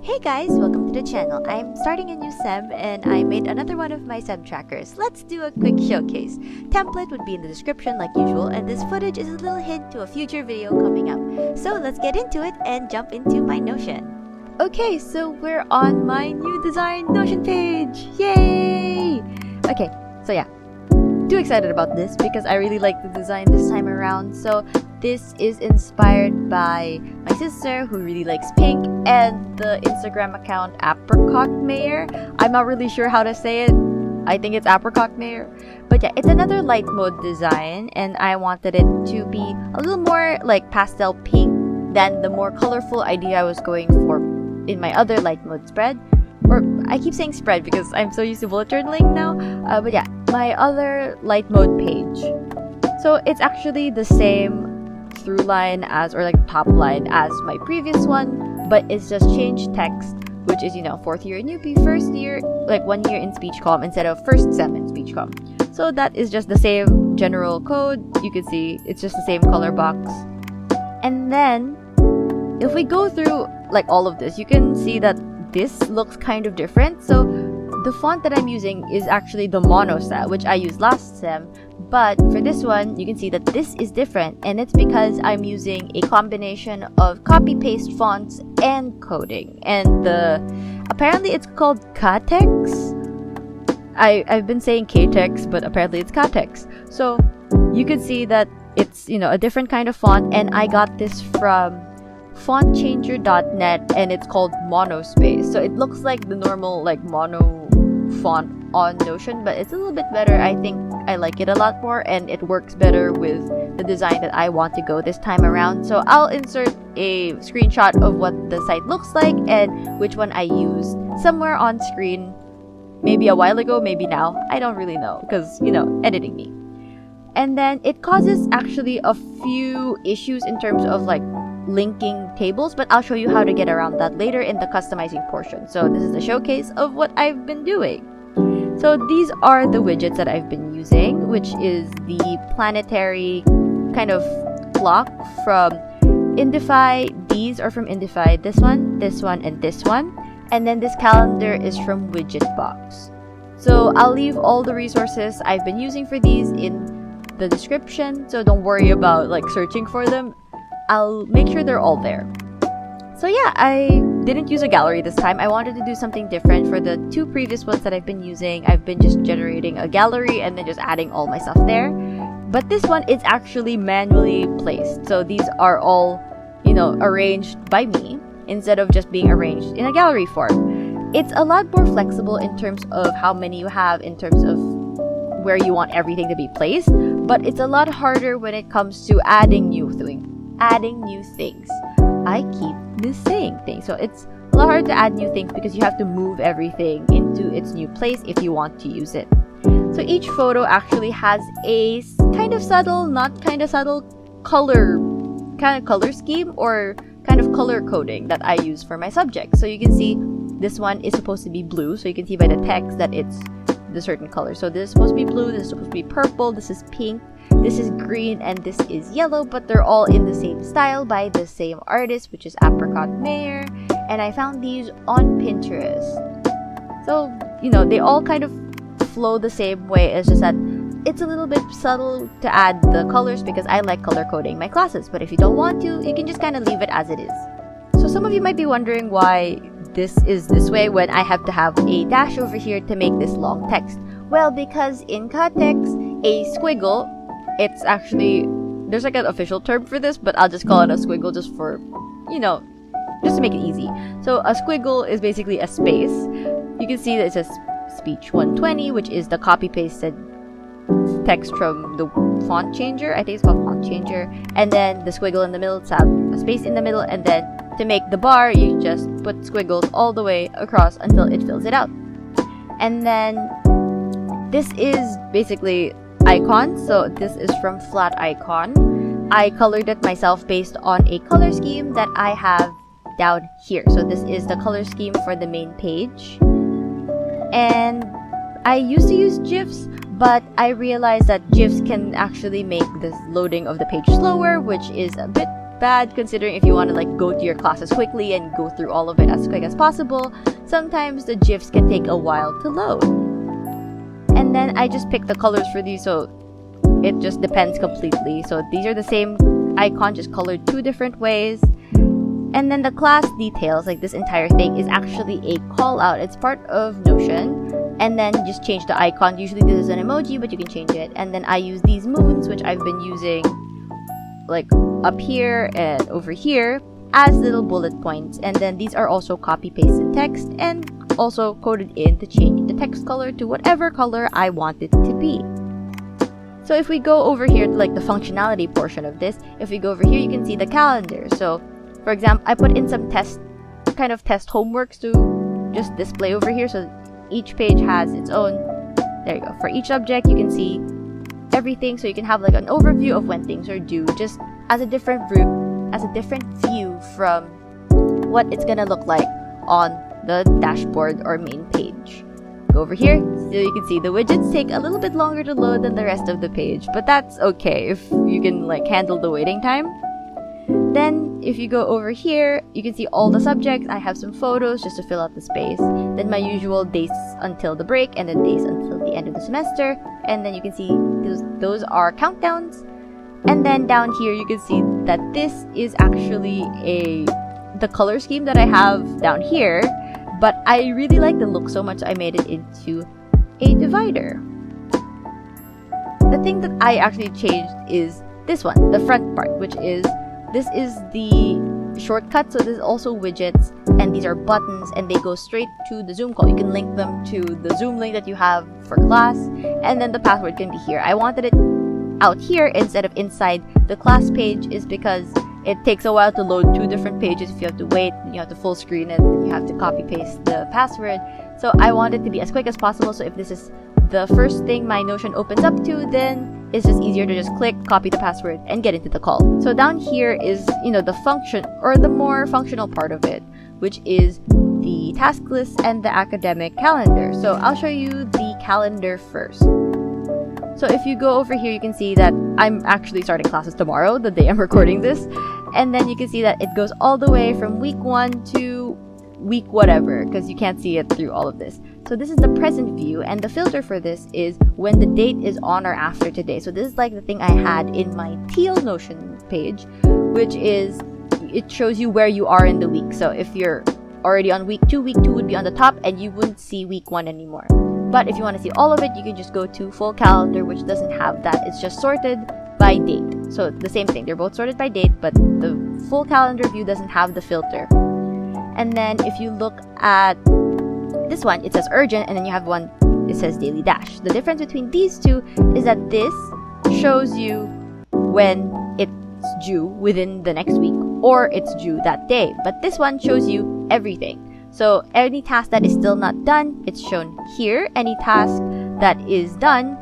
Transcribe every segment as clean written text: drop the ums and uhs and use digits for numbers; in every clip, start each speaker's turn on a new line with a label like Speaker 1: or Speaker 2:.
Speaker 1: Hey guys, welcome to the channel. I'm starting a new SEM and I made another one of my SEM trackers. Let's do a quick showcase. Template would be in the description like usual, and this footage is a little hint to a future video coming up. So let's get into it and jump into my Notion. Okay, so we're on my new design Notion page. Yay! Okay, so yeah. Too excited about this because I really like the design this time around. So this is inspired by my sister who really likes pink and the Instagram account Apricot Mayor. I'm not really sure how to say it. I think it's Apricot Mayor. But yeah, it's another light mode design and I wanted it to be a little more like pastel pink than the more colorful idea I was going for in my other light mode spread. Or I keep saying spread because I'm so used to bullet journaling now. But yeah, my other light mode page. So it's actually the same through line as, or like top line as my previous one, but it's just changed text, which is, fourth year newbie, first year, like 1 year in speech comm instead of first sem in speech comm. So that is just the same general code. You can see it's just the same color box. And then if we go through like all of this, you can see that this looks kind of different. So the font that I'm using is actually the mono style, which I used last sem. But for this one, you can see that this is different, and it's because I'm using a combination of copy-paste fonts and coding. And apparently it's called Katex. I've been saying Katex, but apparently it's Katex. So you can see that it's, a different kind of font, and I got this from fontchanger.net, and it's called Monospace. So it looks like the normal like mono font on Notion, but it's a little bit better. I think I like it a lot more, and it works better with the design that I want to go this time around. So I'll insert a screenshot of what the site looks like and which one I used somewhere on screen, maybe a while ago, maybe now. I don't really know because, editing me. And then it causes actually a few issues in terms of like linking tables, but I'll show you how to get around that later in the customizing portion. So this is the showcase of what I've been doing. So these are the widgets that I've been using, which is the planetary kind of clock from Indify. These are from Indify, this one, and this one. And then this calendar is from Widgetbox. So I'll leave all the resources I've been using for these in the description, so don't worry about like searching for them. I'll make sure they're all there. So yeah, I didn't use a gallery this time. I wanted to do something different. For the two previous ones that I've been using, I've been just generating a gallery and then just adding all my stuff there. But this one is actually manually placed. So these are all, arranged by me instead of just being arranged in a gallery form. It's a lot more flexible in terms of how many you have, in terms of where you want everything to be placed. But it's a lot harder when it comes to adding new things. I keep missing things. So it's a lot harder to add new things because you have to move everything into its new place if you want to use it. So each photo actually has a kind of subtle, not kind of subtle color scheme or kind of color coding that I use for my subject. So you can see this one is supposed to be blue. So you can see by the text that it's the certain color. So this is supposed to be blue, this is supposed to be purple, this is pink, this is green, and this is yellow, but they're all in the same style by the same artist, which is Apricot Mayor, and I found these on Pinterest. So, they all kind of flow the same way. It's just that it's a little bit subtle to add the colors because I like color coding my classes, but if you don't want to, you can just kind of leave it as it is. So some of you might be wondering why this is this way when I have to have a dash over here to make this long text. Well, because in Katex, a squiggle, it's actually, there's like an official term for this, but I'll just call it a squiggle just for, just to make it easy. So a squiggle is basically a space. You can see that it says speech 120, which is the copy-pasted text from the font changer. I think it's called font changer. And then the squiggle in the middle, it's a space in the middle, and then to make the bar, you just put squiggles all the way across until it fills it out. And then this is basically icon. So this is from Flat Icon. I colored it myself based on a color scheme that I have down here. So this is the color scheme for the main page. And I used to use GIFs, but I realized that GIFs can actually make the loading of the page slower, which is a bit bad, considering if you want to like go to your classes quickly and go through all of it as quick as possible, sometimes the GIFs can take a while to load. And then I just picked the colors for these, so it just depends completely. So these are the same icon, just colored 2 different ways. And then the class details, like this entire thing, is actually a call out. It's part of Notion. And then just change the icon. Usually this is an emoji, but you can change it. And then I use these moons, which I've been using like up here and over here as little bullet points. And then these are also copy pasted text and also coded in to change the text color to whatever color I want it to be. So if we go over here to like the functionality portion of this, if we go over here, you can see the calendar. So for example, I put in some test homeworks to just display over here. So each page has its own, there you go. For each subject, you can see everything. So you can have like an overview of when things are due, just as a different view from what it's gonna look like on the dashboard or main page. Go over here, so you can see the widgets take a little bit longer to load than the rest of the page, but that's okay if you can like handle the waiting time. Then if you go over here, you can see all the subjects. I have some photos just to fill out the space. Then my usual days until the break, and then days until the end of the semester. And then you can see those are countdowns. And then down here you can see that this is actually the color scheme that I have down here. But I really like the look so much I made it into a divider. The thing that I actually changed is this one, the front part, which is this is the shortcut. So this is also widgets, and these are buttons, and they go straight to the Zoom call. You can link them to the Zoom link that you have for class, and then the password can be here. I wanted it out here instead of inside the class page is because it takes a while to load 2 different pages. If you have to wait, you have to full screen it, then you have to copy paste the password. So I want it to be as quick as possible. So if this is the first thing my Notion opens up to, then it's just easier to just click, copy the password, and get into the call. So down here is, the function, or the more functional part of it, which is the task list and the academic calendar. So I'll show you the calendar first. So if you go over here, you can see that I'm actually starting classes tomorrow, the day I'm recording this. And then you can see that it goes all the way from week 1 to week whatever, because you can't see it through all of this. So this is the present view, and the filter for this is when the date is on or after today. So this is like the thing I had in my teal Notion page, which is, it shows you where you are in the week. So if you're already on week 2 would be on the top, and you wouldn't see week 1 anymore. But if you want to see all of it, you can just go to full calendar, which doesn't have that. It's just sorted by date. So the same thing, they're both sorted by date, but the full calendar view doesn't have the filter. And then if you look at this one, it says urgent, and then you have one, it says daily dash. The difference between these two is that this shows you when it's due within the next week, or it's due that day. But this one shows you everything. So any task that is still not done, it's shown here. Any task that is done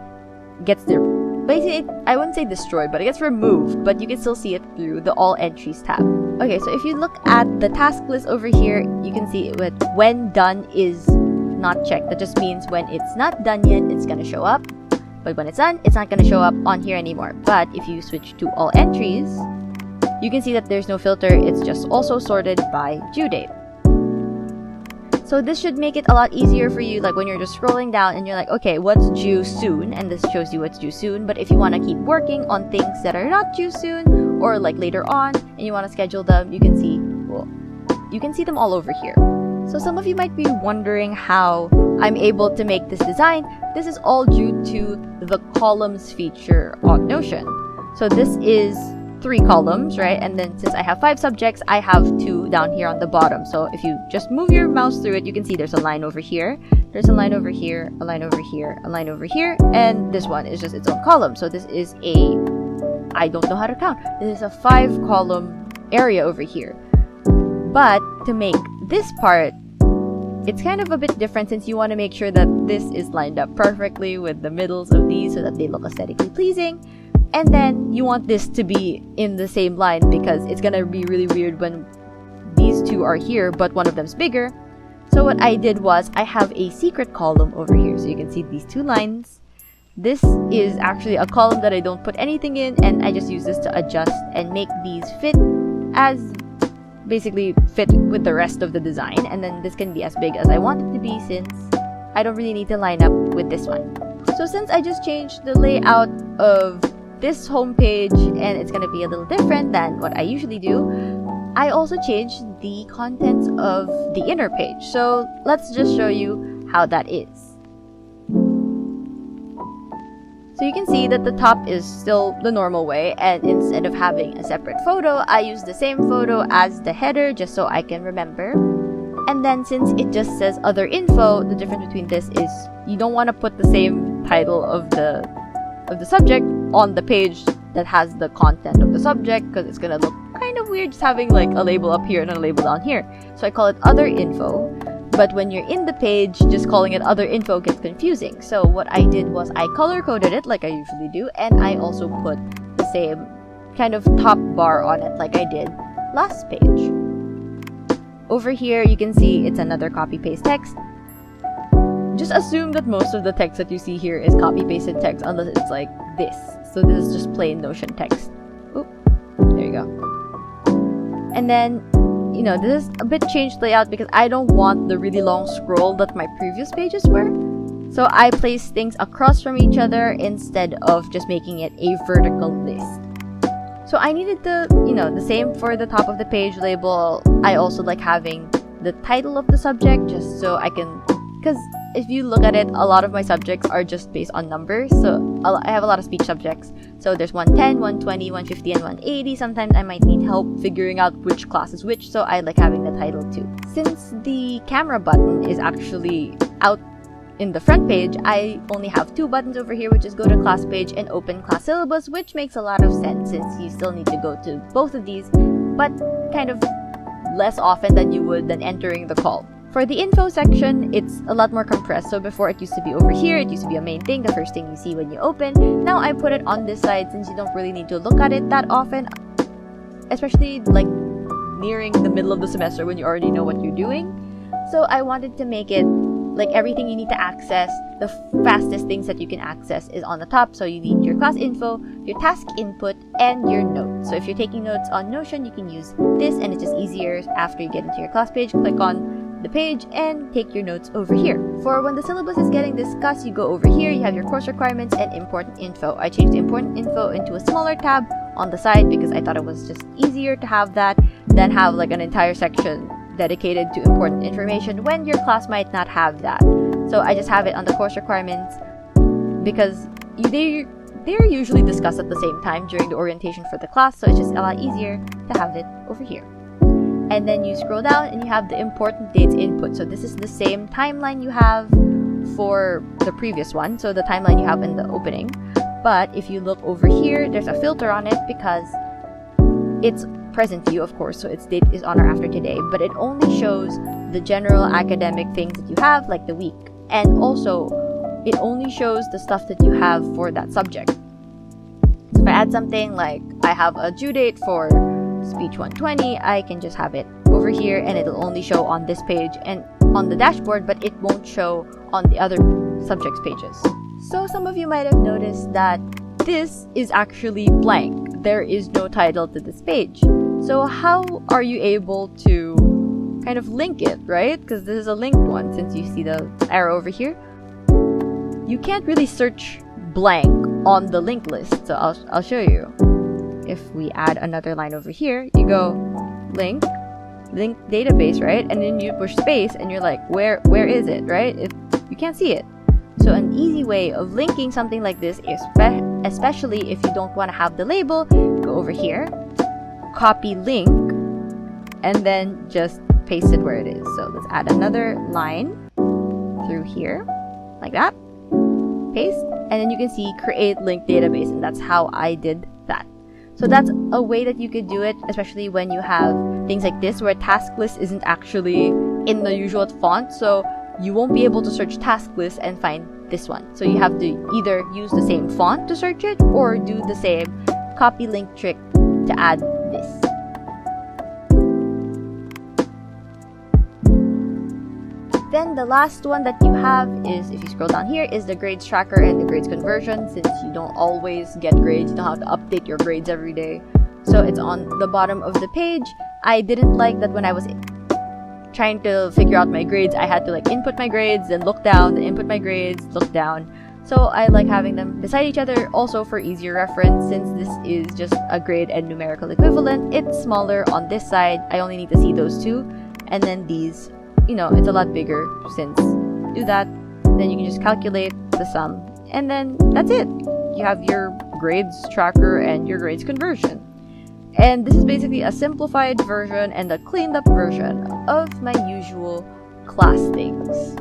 Speaker 1: gets basically, I wouldn't say destroyed, but it gets removed, but you can still see it through the all entries tab. Okay, so if you look at the task list over here, you can see it with when done is not checked. That just means when it's not done yet, it's gonna show up. But when it's done, it's not gonna show up on here anymore. But if you switch to all entries, you can see that there's no filter. It's just also sorted by due date. So this should make it a lot easier for you, like when you're just scrolling down and you're like, okay, what's due soon? And this shows you what's due soon. But if you want to keep working on things that are not due soon, or like later on, and you want to schedule them, you can see them all over here. So some of you might be wondering how I'm able to make this design. This is all due to the columns feature on Notion. So this is 3 columns, right? And then since I have 5 subjects, I have 2 down here on the bottom. So if you just move your mouse through it, you can see there's a line over here, there's a line over here, a line over here, a line over here, and this one is just its own column. So this is I don't know how to count. This is a 5-column area over here. But to make this part, it's kind of a bit different, since you want to make sure that this is lined up perfectly with the middles of these so that they look aesthetically pleasing. And then you want this to be in the same line, because it's gonna be really weird when these 2 are here but one of them's bigger. So what I did was I have a secret column over here. So you can see these 2 lines. This is actually a column that I don't put anything in, and I just use this to adjust and make these fit as basically fit with the rest of the design, and then this can be as big as I want it to be since I don't really need to line up with this one. So since I just changed the layout of this homepage and it's gonna be a little different than what I usually do, I also changed the contents of the inner page. So let's just show you how that is. So you can see that the top is still the normal way, and instead of having a separate photo, I use the same photo as the header just so I can remember. And then since it just says other info, the difference between this is you don't want to put the same title of the subject on the page that has the content of the subject, because it's gonna look kind of weird just having like a label up here and a label down here. So I call it other info. But when you're in the page, just calling it other info gets confusing. So what I did was I color-coded it like I usually do, and I also put the same kind of top bar on it like I did last page. Over here, you can see it's another copy-paste text. Just assume that most of the text that you see here is copy-pasted text, unless it's like this. So this is just plain Notion text. Oop, there you go. And then, you know, this is a bit changed layout because I don't want the really long scroll that my previous pages were. So I place things across from each other instead of just making it a vertical list. So I needed the same for the top of the page label. I also like having the title of the subject just so I can, because if you look at it, a lot of my subjects are just based on numbers. So I have a lot of speech subjects. So there's 110, 120, 150, and 180. Sometimes I might need help figuring out which class is which, so I like having the title too. Since the camera button is actually out in the front page, I only have two buttons over here, which is go to class page and open class syllabus, which makes a lot of sense since you still need to go to both of these, but kind of less often than you would than entering the call. For the info section, it's a lot more compressed. So before it used to be over here, it used to be a main thing, the first thing you see when you open. Now I put it on this side since you don't really need to look at it that often, especially like nearing the middle of the semester when you already know what you're doing. So I wanted to make it like everything you need to access, the fastest things that you can access is on the top. So you need your class info, your task input, and your notes. So if you're taking notes on Notion, you can use this, and it's just easier after you get into your class page, click on the page and take your notes over here. For when the syllabus is getting discussed, you go over here, you have your course requirements and important info. I changed important info into a smaller tab on the side because I thought it was just easier to have that than have like an entire section dedicated to important information when your class might not have that. So I just have it on the course requirements because they're usually discussed at the same time during the orientation for the class, so it's just a lot easier to have it over here. And then you scroll down and you have the important dates input. So this is the same timeline you have for the previous one, so the timeline you have in the opening. But if you look over here, there's a filter on it because it's present view, of course, so its date is on or after today, but it only shows the general academic things that you have, like the week. And also, it only shows the stuff that you have for that subject. So if I add something like I have a due date for speech 120, I can just have it over here and it'll only show on this page and on the dashboard, but it won't show on the other subjects pages. So some of you might have noticed that this is actually blank. There is no title to this page. So how are you able to kind of link it, right? Because this is a linked one since you see the arrow over here. You can't really search blank on the linked list, so I'll show you. If we add another line over here, you go link database, right? And then you push space and you're like, where is it, right? You can't see it. So an easy way of linking something like this is, especially if you don't want to have the label, go over here, copy link, and then just paste it where it is. So let's add another line through here, like that, paste, and then you can see create link database, and that's how I did that. So that's a way that you could do it, especially when you have things like this where task list isn't actually in the usual font, so you won't be able to search task list and find this one. So you have to either use the same font to search it or do the same copy link trick to add this. Then the last one that you have is, if you scroll down here, is the grades tracker and the grades conversion. Since you don't always get grades, you don't have to update your grades every day. So it's on the bottom of the page. I didn't like that when I was trying to figure out my grades, I had to like input my grades, then look down, then input my grades, look down. So I like having them beside each other, also for easier reference. Since this is just a grade and numerical equivalent, it's smaller on this side. I only need to see those two, and then these, you know, it's a lot bigger. Since do that, then you can just calculate the sum, and then that's it. You have your grades tracker and your grades conversion. And this is basically a simplified version and a cleaned up version of my usual class things.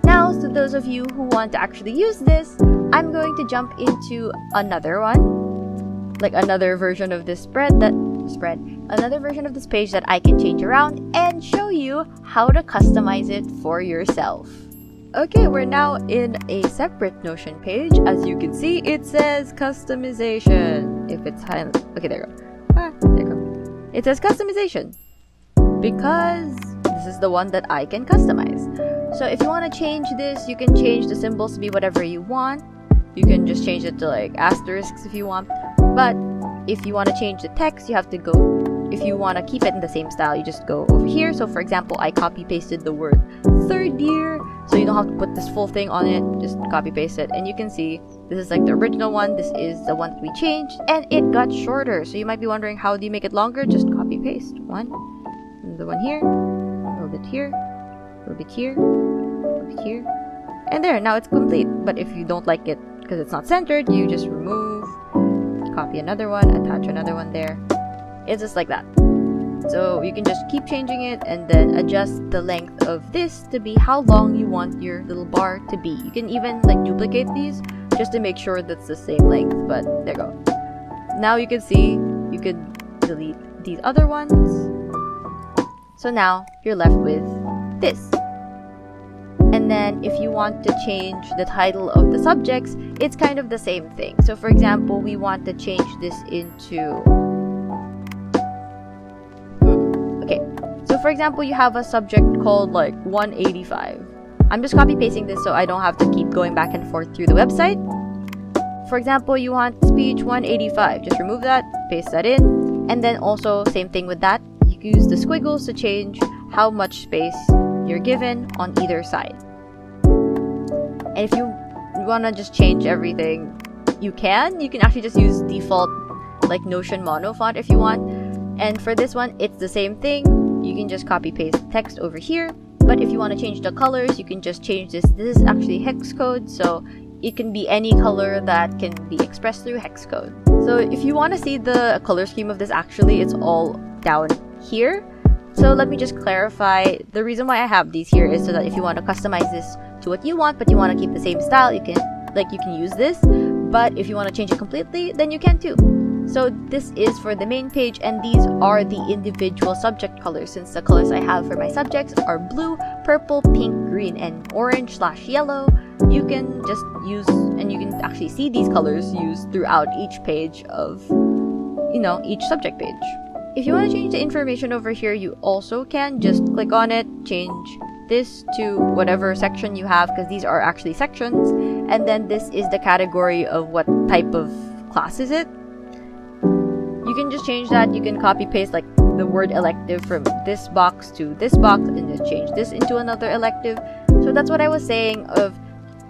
Speaker 1: Now, to those of you who want to actually use this, I'm going to jump into another one, like another version of this another version of this page that I can change around and show you how to customize it for yourself. Okay, we're now in a separate Notion page. As you can see, it says customization. If it's okay, there you go. There you go. It says customization because this is the one that I can customize. So if you want to change this, you can change the symbols to be whatever you want. You can just change it to like asterisks if you want. But if you want to change the text, you have to go. If you want to keep it in the same style, you just go over here. So for example, I copy pasted the word third year, so you don't have to put this full thing on it, just copy paste it. And you can see this is like the original one, this is the one that we changed, and it got shorter. So you might be wondering, how do you make it longer? Just copy paste one, and the one here, a little bit here, a little bit here, a little bit here, and there. Now it's complete. But if you don't like it because it's not centered, you just remove, copy another one, attach another one there. It's just like that. So you can just keep changing it and then adjust the length of this to be how long you want your little bar to be. You can even like duplicate these just to make sure that's the same length, but there you go. Now you can see you could delete these other ones. So now you're left with this. And then if you want to change the title of the subjects, it's kind of the same thing. So for example, we want to change this into So for example, you have a subject called like 185. I'm just copy pasting this so I don't have to keep going back and forth through the website. For example, you want speech 185. Just remove that, paste that in. And then also same thing with that. You can use the squiggles to change how much space you're given on either side. And if you want to just change everything, you can actually just use default like Notion mono font if you want. And for this one, it's the same thing. You can just copy paste text over here. But if you want to change the colors, you can just change this. This is actually hex code, so it can be any color that can be expressed through hex code. So if you want to see the color scheme of this, actually it's all down here. So let me just clarify. The reason why I have these here is so that if you want to customize this to what you want, but you want to keep the same style, you can use this. But if you want to change it completely, then you can too. So this is for the main page, and these are the individual subject colors, since the colors I have for my subjects are blue, purple, pink, green, and orange/yellow. You can just use, and you can actually see these colors used throughout each page of, each subject page. If you want to change the information over here, you also can just click on it, change this to whatever section you have, because these are actually sections, and then this is the category of what type of class is it. You can just change that. You can copy paste like the word elective from this box to this box and just change this into another elective. So that's what I was saying of,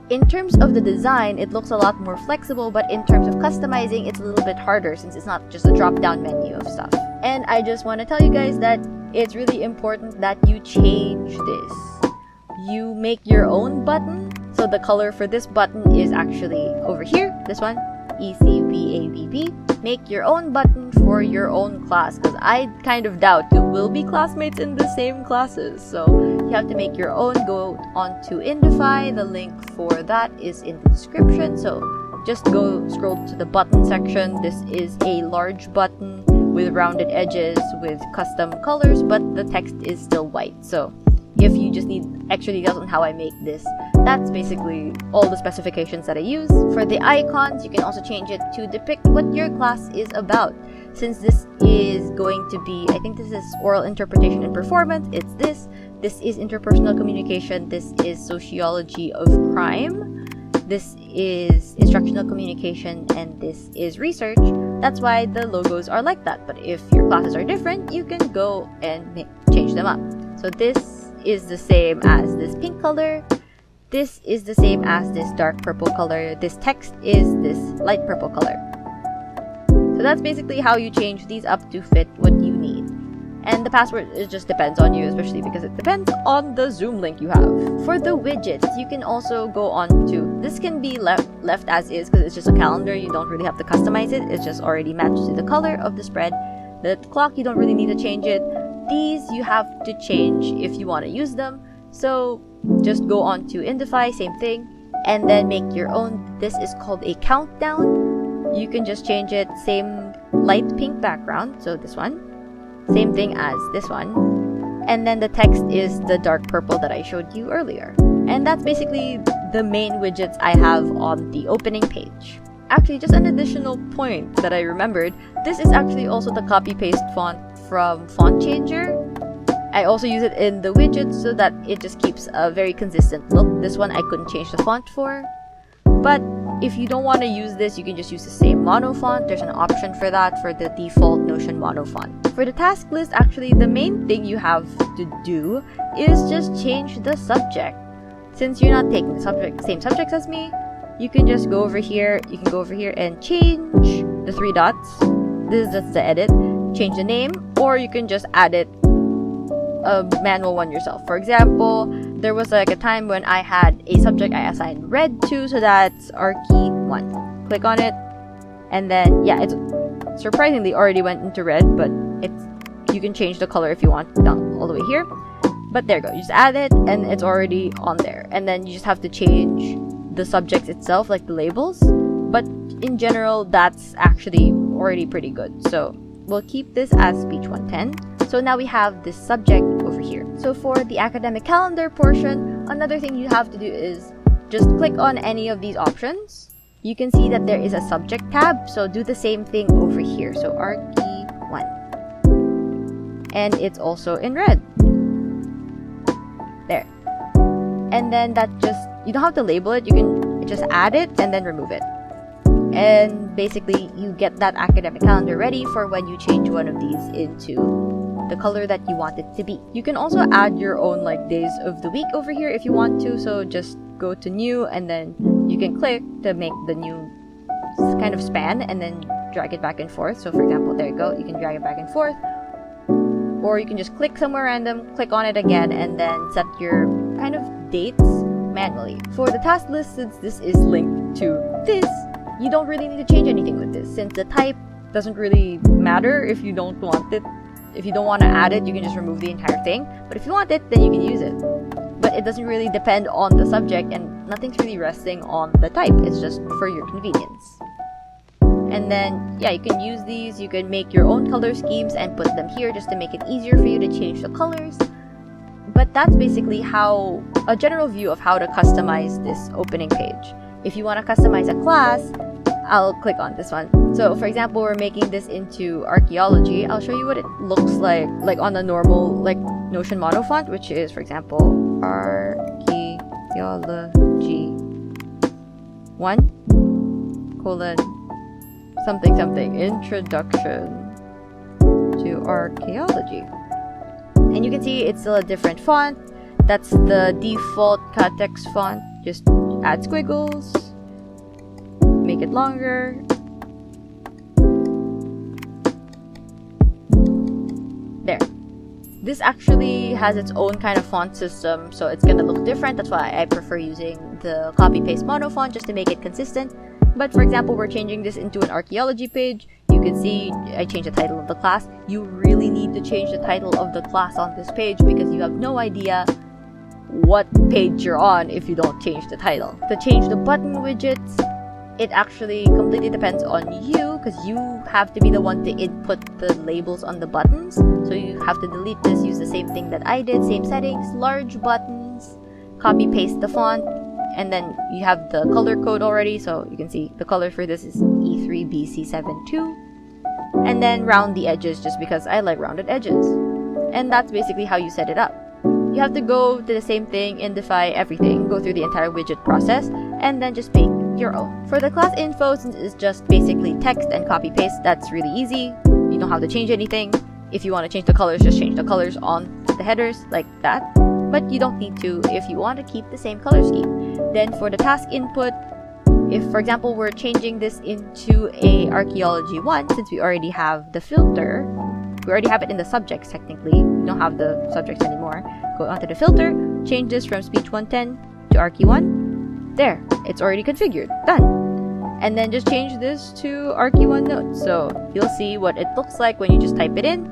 Speaker 1: in terms of the design, it looks a lot more flexible, but in terms of customizing, it's a little bit harder since it's not just a drop-down menu of stuff. And I just want to tell you guys that it's really important that you change this. You make your own button. So the color for this button is actually over here, this one, ECBABB. Make your own button for your own class, because I kind of doubt you will be classmates in the same classes. So you have to make your own. Go on to Indify. The link for that is in the description. So just go scroll to the button section. This is a large button with rounded edges with custom colors, but the text is still white. So if you just need extra details on how I make this, that's basically all the specifications that I use. For the icons, you can also change it to depict what your class is about. Since this is going to be, I think this is oral interpretation and performance, it's this. This is interpersonal communication. This is sociology of crime. This is instructional communication, and this is research. That's why the logos are like that. But if your classes are different, you can go and change them up. So this is the same as this pink color. This is the same as this dark purple color. This text is this light purple color. So that's basically how you change these up to fit what you need. And the password, it just depends on you, especially because it depends on the Zoom link you have. For the widgets, you can also go on to, this can be left as is because it's just a calendar. You don't really have to customize it. It's just already matched to the color of the spread. The clock, you don't really need to change it. These you have to change if you want to use them. So just go on to Indify, same thing, and then make your own. This is called a countdown. You can just change it, same light pink background, so this one, same thing as this one, and then the text is the dark purple that I showed you earlier. And that's basically the main widgets I have on the opening page. Actually, just an additional point that I remembered, this is actually also the copy-paste font from Font Changer. I also use it in the widgets so that it just keeps a very consistent look. This one I couldn't change the font for. But if you don't want to use this, you can just use the same mono font. There's an option for that for the default Notion mono font. For the task list, actually, the main thing you have to do is just change the subject. Since you're not taking the same subjects as me, you can just go over here. You can go over here and change the 3 dots. That's the edit. Change the name, or you can just add it a manual one yourself. For example, there was like a time when I had a subject I assigned red to, so that's Archie1. Click on it, and then yeah, it's surprisingly already went into red, but you can change the color if you want down all the way here. But there you go, you just add it and it's already on there. And then you just have to change the subjects itself, like the labels. But in general, that's actually already pretty good. So we'll keep this as speech 110. So now we have this subject over here. So for the academic calendar portion, another thing you have to do is just click on any of these options. You can see that there is a subject tab, so do the same thing over here. So Archie1. And it's also in red. There. And then that just, you don't have to label it, you can just add it and then remove it. And basically you get that academic calendar ready for when you change one of these into the color that you want it to be. You can also add your own like days of the week over here if you want to. So just go to new and then you can click to make the new kind of span and then drag it back and forth. So for example, there you go, you can drag it back and forth. Or you can just click somewhere random, click on it again, and then set your kind of dates manually. For the task list, since this is linked to this, you don't really need to change anything with this. Since the type doesn't really matter if you don't want it. If you don't want to add it, you can just remove the entire thing. But if you want it, then you can use it. But it doesn't really depend on the subject, and nothing's really resting on the type. It's just for your convenience. And then, yeah, you can use these. You can make your own color schemes and put them here just to make it easier for you to change the colors. But that's basically a general view of how to customize this opening page. If you want to customize a class, I'll click on this one. So for example, we're making this into archaeology. I'll show you what it looks like on the normal Notion mono font, which is, for example, archaeology 1 colon something something introduction to archaeology. And you can see it's still a different font. That's the default text font. Just add squiggles, make it longer. There. This actually has its own kind of font system, so it's gonna look different. That's why I prefer using the copy-paste mono font just to make it consistent. But for example, we're changing this into an archaeology page. You can see I changed the title of the class. You really need to change the title of the class on this page because you have no idea what page you're on if you don't change the title. To change the button widgets, it actually completely depends on you because you have to be the one to input the labels on the buttons. So you have to delete this, use the same thing that I did, same settings, large buttons, copy paste the font, and then you have the color code already. So you can see the color for this is E3BC72. And then round the edges just because I like rounded edges. And that's basically how you set it up. You have to go to the same thing, Indify everything, go through the entire widget process, and then just make your own. For the class info, since it's just basically text and copy paste, that's really easy. You don't have to change anything. If you want to change the colors, just change the colors on the headers like that. But you don't need to if you want to keep the same color scheme. Then for the task input, if for example we're changing this into a archaeology 1, since we already have the filter, we already have it in the subjects technically, we don't have the subjects anymore. Go onto the filter, change this from speech 110 to archi 1. There, it's already configured, done. And then just change this to archi 1 notes. So you'll see what it looks like when you just type it in.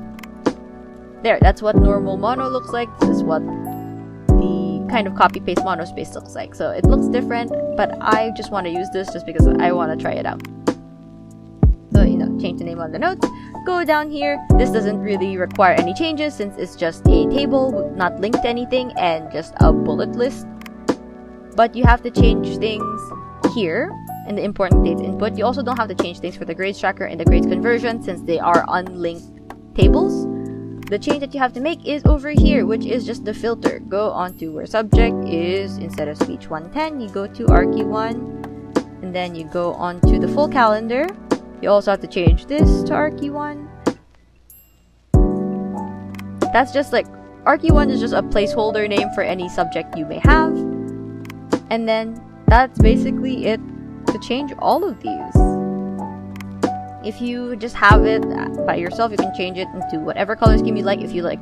Speaker 1: There, that's what normal mono looks like. This is what the kind of copy paste monospace looks like. So it looks different, but I just want to use this just because I want to try it out. So, change the name on the notes. Go down here. This doesn't really require any changes since it's just a table, not linked to anything, and just a bullet list. But you have to change things here in the important dates input. You also don't have to change things for the grades tracker and the grades conversion since they are unlinked tables. The change that you have to make is over here, which is just the filter. Go on to where subject is, instead of speech 110, you go to archi 1, and then you go on to the full calendar. You also have to change this to archi 1. That's just like, archi 1 is just a placeholder name for any subject you may have. And then that's basically it to change all of these. If you just have it by yourself, you can change it into whatever color scheme you like. If you like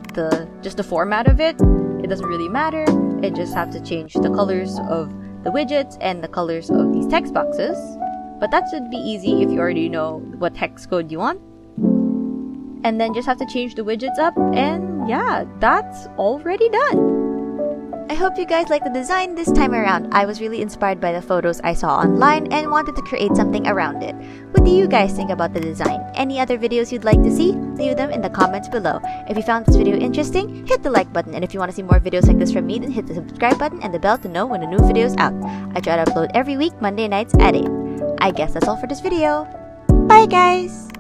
Speaker 1: just the format of it, it doesn't really matter. It just have to change the colors of the widgets and the colors of these text boxes. But that should be easy if you already know what hex code you want. And then just have to change the widgets up, and yeah, that's already done. I hope you guys liked the design this time around. I was really inspired by the photos I saw online and wanted to create something around it. What do you guys think about the design? Any other videos you'd like to see? Leave them in the comments below. If you found this video interesting, hit the like button, and if you want to see more videos like this from me, then hit the subscribe button and the bell to know when a new video is out. I try to upload every week, Monday nights at 8. I guess that's all for this video. Bye guys!